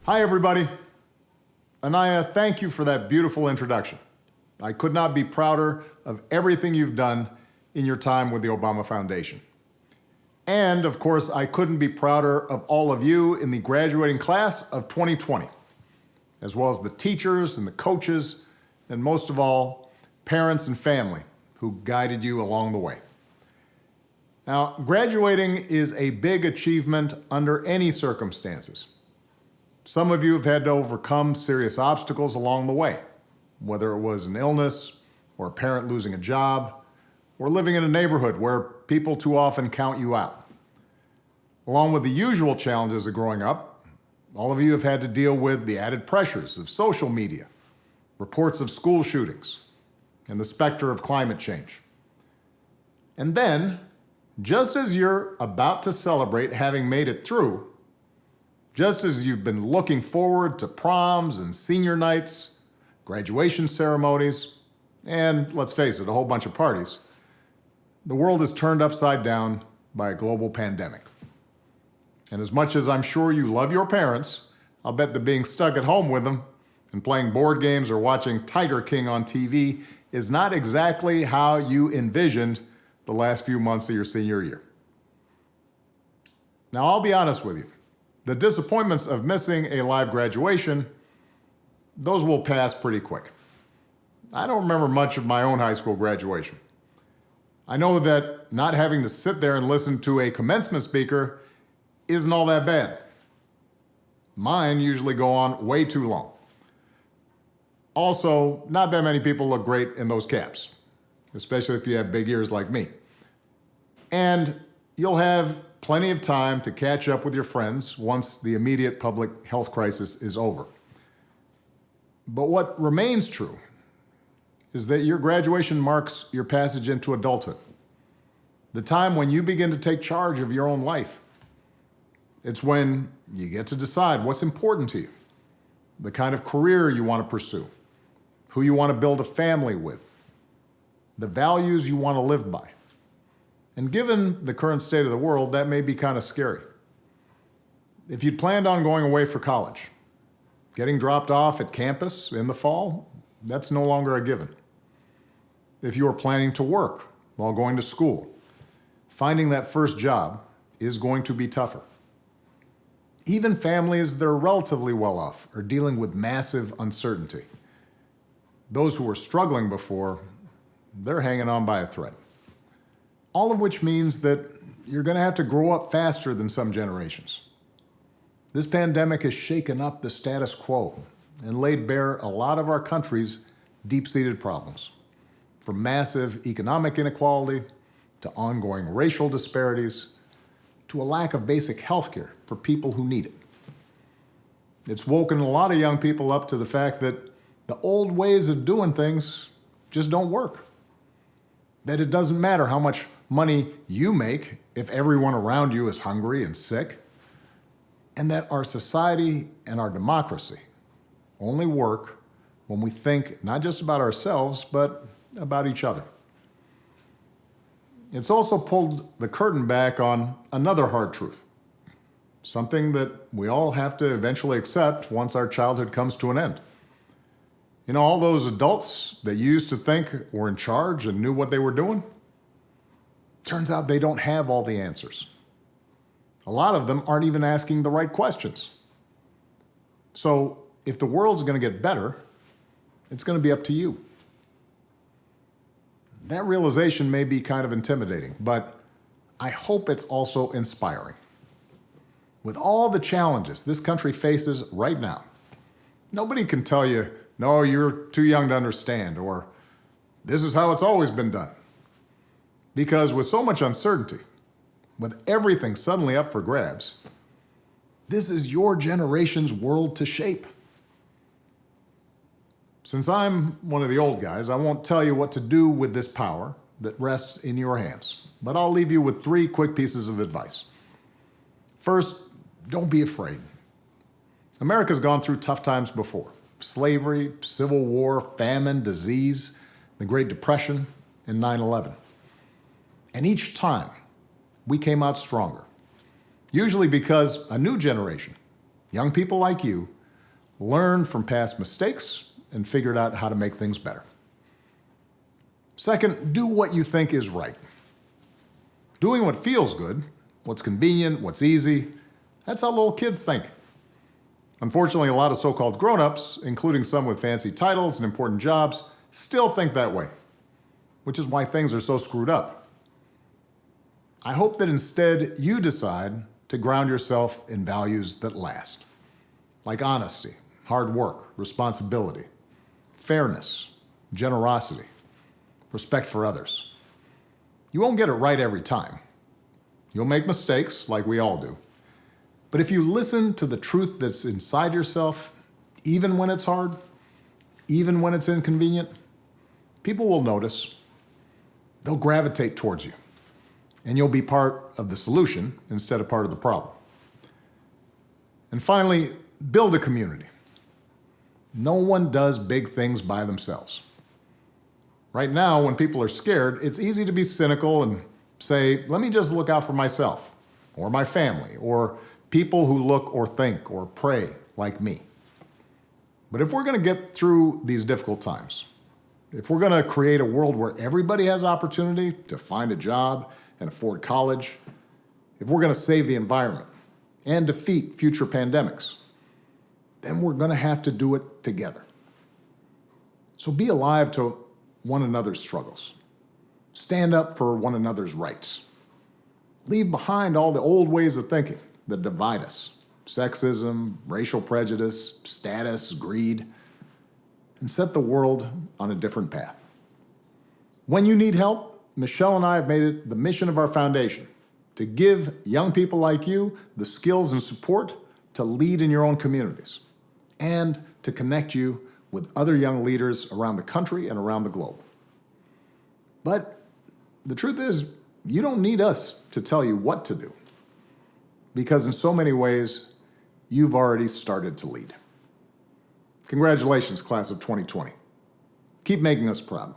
Hi, everybody. Anaya, thank you for that beautiful introduction. I could not be prouder of everything you've done in your time with the Obama Foundation. And, of course, I couldn't be prouder of all of you in the graduating class of 2020, as well as the teachers and the coaches, and most of all, parents and family who guided you along the way. Now, graduating is a big achievement under any circumstances. Some of you have had to overcome serious obstacles along the way, whether it was an illness or a parent losing a job, or living in a neighborhood where people too often count you out. Along with the usual challenges of growing up, all of you have had to deal with the added pressures of social media, reports of school shootings, and the specter of climate change. And then, just as you're about to celebrate having made it through, just as you've been looking forward to proms and senior nights, graduation ceremonies, and let's face it, a whole bunch of parties, the world is turned upside down by a global pandemic. And as much as I'm sure you love your parents, I'll bet that being stuck at home with them and playing board games or watching Tiger King on TV is not exactly how you envisioned the last few months of your senior year. Now, I'll be honest with you. The disappointments of missing a live graduation, those will pass pretty quick. I don't remember much of my own high school graduation. I know that not having to sit there and listen to a commencement speaker isn't all that bad. Mine usually go on way too long. Also, not that many people look great in those caps, especially if you have big ears like me. And you'll have plenty of time to catch up with your friends once the immediate public health crisis is over. But what remains true is that your graduation marks your passage into adulthood, the time when you begin to take charge of your own life. It's when you get to decide what's important to you, the kind of career you want to pursue, who you want to build a family with, the values you want to live by. And given the current state of the world, that may be kind of scary. If you'd planned on going away for college, getting dropped off at campus in the fall, that's no longer a given. If you are planning to work while going to school, finding that first job is going to be tougher. Even families that are relatively well off are dealing with massive uncertainty. Those who were struggling before, they're hanging on by a thread. All of which means that you're going to have to grow up faster than some generations. This pandemic has shaken up the status quo and laid bare a lot of our country's deep-seated problems, from massive economic inequality to ongoing racial disparities to a lack of basic health care for people who need it. It's woken a lot of young people up to the fact that the old ways of doing things just don't work. That it doesn't matter how much money you make if everyone around you is hungry and sick, and that our society and our democracy only work when we think not just about ourselves, but about each other. It's also pulled the curtain back on another hard truth, something that we all have to eventually accept once our childhood comes to an end. You know, all those adults that you used to think were in charge and knew what they were doing, turns out they don't have all the answers. A lot of them aren't even asking the right questions. So if the world's going to get better, it's going to be up to you. That realization may be kind of intimidating, but I hope it's also inspiring. With all the challenges this country faces right now, nobody can tell you, no, you're too young to understand, or this is how it's always been done. Because with so much uncertainty, with everything suddenly up for grabs, this is your generation's world to shape. Since I'm one of the old guys, I won't tell you what to do with this power that rests in your hands, but I'll leave you with 3 quick pieces of advice. First, don't be afraid. America's gone through tough times before. Slavery, civil war, famine, disease, the Great Depression, and 9/11. And each time, we came out stronger. Usually because a new generation, young people like you, learned from past mistakes, and figured out how to make things better. Second, do what you think is right. Doing what feels good, what's convenient, what's easy, that's how little kids think. Unfortunately, a lot of so-called grown-ups, including some with fancy titles and important jobs, still think that way, which is why things are so screwed up. I hope that instead you decide to ground yourself in values that last, like honesty, hard work, responsibility, fairness, generosity, respect for others. You won't get it right every time. You'll make mistakes, like we all do. But if you listen to the truth that's inside yourself, even when it's hard, even when it's inconvenient, people will notice. They'll gravitate towards you. And you'll be part of the solution instead of part of the problem. And finally, build a community. No one does big things by themselves. Right now, when people are scared, it's easy to be cynical and say, let me just look out for myself, or my family, or people who look or think or pray like me. But if we're going to get through these difficult times, if we're going to create a world where everybody has opportunity to find a job and afford college, if we're going to save the environment and defeat future pandemics, then we're going to have to do it together. So be alive to one another's struggles. Stand up for one another's rights. Leave behind all the old ways of thinking that divide us: sexism, racial prejudice, status, greed, and set the world on a different path. When you need help, Michelle and I have made it the mission of our foundation to give young people like you the skills and support to lead in your own communities and to connect you with other young leaders around the country and around the globe. But the truth is, you don't need us to tell you what to do, because in so many ways, you've already started to lead. Congratulations, class of 2020. Keep making us proud.